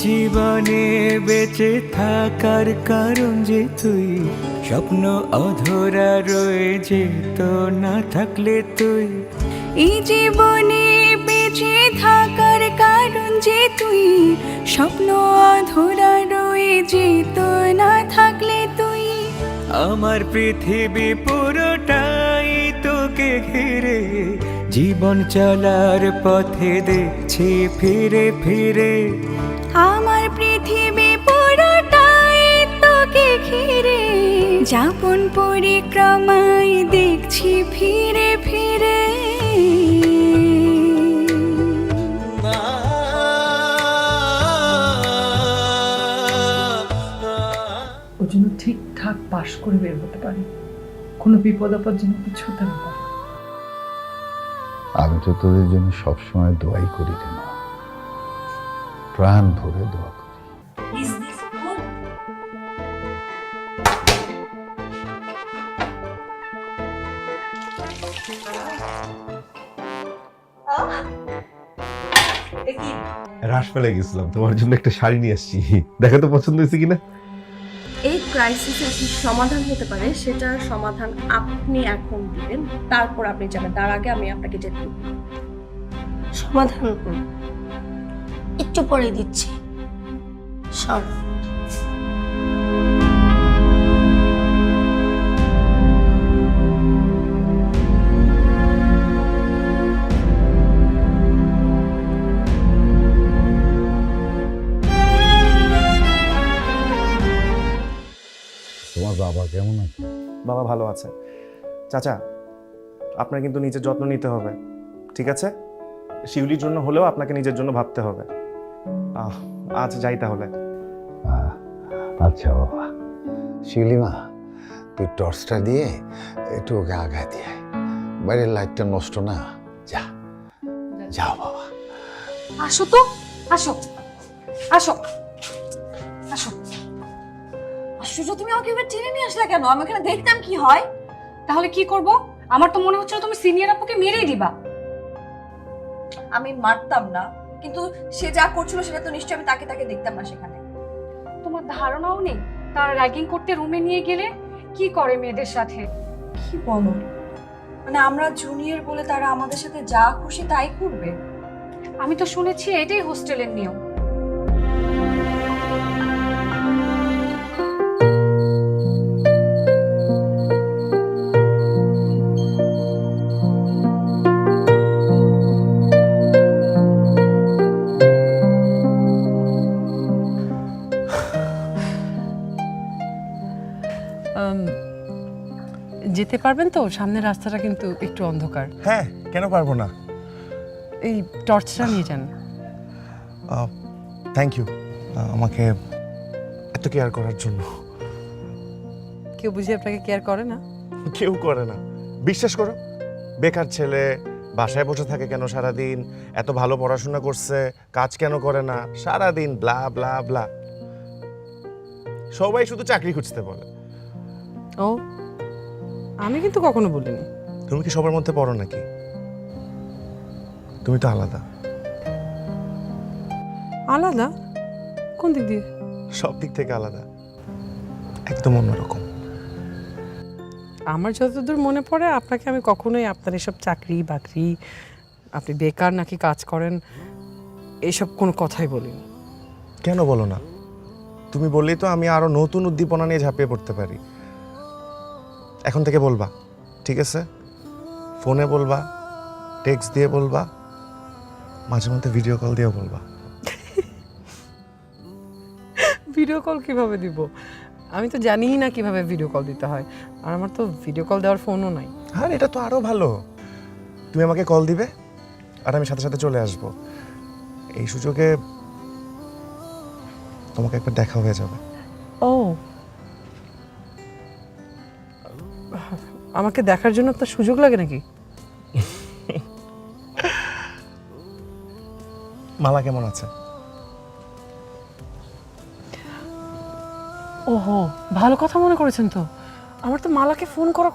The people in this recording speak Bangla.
জীবনে বেঁচে থাকার কারণ যে তুই, স্বপ্ন অধরা রয়ে যেত না থাকলে তুই। এই জীবনে বেঁচে থাকার কারণ যে তুই, স্বপ্ন অধরা রয়ে যেত না থাকলে তুই। আমার পৃথিবী পুরোটাই তোকে ঘিরে, জীবন চলার পথে দেখছি ফিরে ফিরে। আমার পৃথিবী পুরোটাই তোকে ঘিরে, যাপন পরিক্রমায় দেখছি ফিরে ফিরে। ও যেন ঠিকঠাক পাশ করে বের হতে পারে, কোনো বিপদ আপদ যেন কিছু হতে না পারে। আমি তো তোদের জন্য সবসময় দোয়াই করি রে মা, প্রাণ ভরে দোয়া করি। রাস ফেলে গেছিলাম, তোমার জন্য একটা শাড়ি নিয়ে আসছি, দেখো তো পছন্দ হয়েছে কিনা। এই ক্রাইসিসের কি সমাধান হতে পারে সেটার সমাধান আপনি এখন দিবেন, তারপর আপনি যাবেন, তার আগে আমি আপনাকে যেতে দিব। সমাধান একটু পরে দিচ্ছি সব। তোমার বাবা কেমন আছে? বাবা ভালো আছে। চাচা, আপনার কিন্তু নিজের যত্ন নিতে হবে, ঠিক আছে? শিউলির জন্য হলেও আপনাকে নিজের জন্য ভাবতে হবে। আজ যাই তাহলে। আচ্ছা বাবা। শিউলিমা, তুই টর্চটা দিয়ে একটু ওকে আগায় দিয়ে আয়। বাইরের লাইটটা নষ্ট না। যা যাও বাবা। আসো তো, আসো আসো আসো। আশ্চর্য, তুমি আমাকে এবার টেনে নিয়ে আসলে কেন? আমি এখানে দেখতাম কি হয়। তাহলে কি করব? আমার তো মনে হচ্ছিল তুমি সিনিয়র আপুকে মেরেই দিবা। আমি মারতাম না, কিন্তু সে যা করছিল সেটা তো নিশ্চয়ই আমি তাকে তাকে দেখতাম না সেখানে। তোমার ধারণাও নেই তারা র্যাগিং করতে রুমে নিয়ে গেলে কি করে মেয়েদের সাথে। কি বলো? মানে আমরা জুনিয়র বলে তারা আমাদের সাথে যা খুশি তাই করবে? আমি তো শুনেছি এটাই হোস্টেলের নিয়ম। যেতে পারবেন তো? সামনের রাস্তাটা কিন্তু একটু অন্ধকার। হ্যাঁ, কেন পারবো না? এই টর্চটা নিয়ে যান। থ্যাংক ইউ আমাকে এত কেয়ার করার জন্য। কেউ বুঝি আপনাকে কেয়ার করে না? কেউ করে না, বিশ্বাস করো। বেকার ছেলে, বাসায় বসে থাকে কেন সারাদিন, এত ভালো পড়াশোনা করছে, কাজ কেন করে না, সারাদিন ব্লা ব্লা ব্লা। সবাই শুধু চাকরি খুঁজতে বলে। ও, আমি কিন্তু কখনো বলিনি। তুমি কি সবার মধ্যে পড়ো নাকি? তুমি তো আলাদা। আলাদা? কোন দিক দিয়ে? সব দিক থেকে আলাদা, একদম অন্যরকম। আমার যতদূর মনে পড়ে আপনাকে আমি কখনোই আপনার এসব চাকরি বাকরি, আপনি বেকার নাকি কাজ করেন, এইসব কোনো কথাই বলিনি। কেন বলো না? তুমি বললেই তো আমি আরো নতুন উদ্দীপনা নিয়ে ঝাঁপিয়ে পড়তে পারি। এখন থেকে বলবা, ঠিক আছে? ফোনে বলবা, টেক্সট দিয়ে বলবা, মাঝে মধ্যে ভিডিও কল দিয়েও বলবা। ভিডিও কল কিভাবে দিব? আমি তো জানিই না কিভাবে ভিডিও কল দিতে হয়, আর আমার তো ভিডিও কল দেওয়ার ফোনও নাই। হ্যাঁ, এটা তো আরো ভালো। তুমি আমাকে কল দিবে আর আমি সাথে সাথে চলে আসব। এই সুযোগে তোমাকে একবার দেখা হয়ে যাবে। ও, আমাকে দেখার জন্য আপনার সুযোগ লাগে নাকি? মালা কেমন আছে? ওহো, ভালো কথা মনে করেছেন তো। আমার তো মালাকে ফোন করা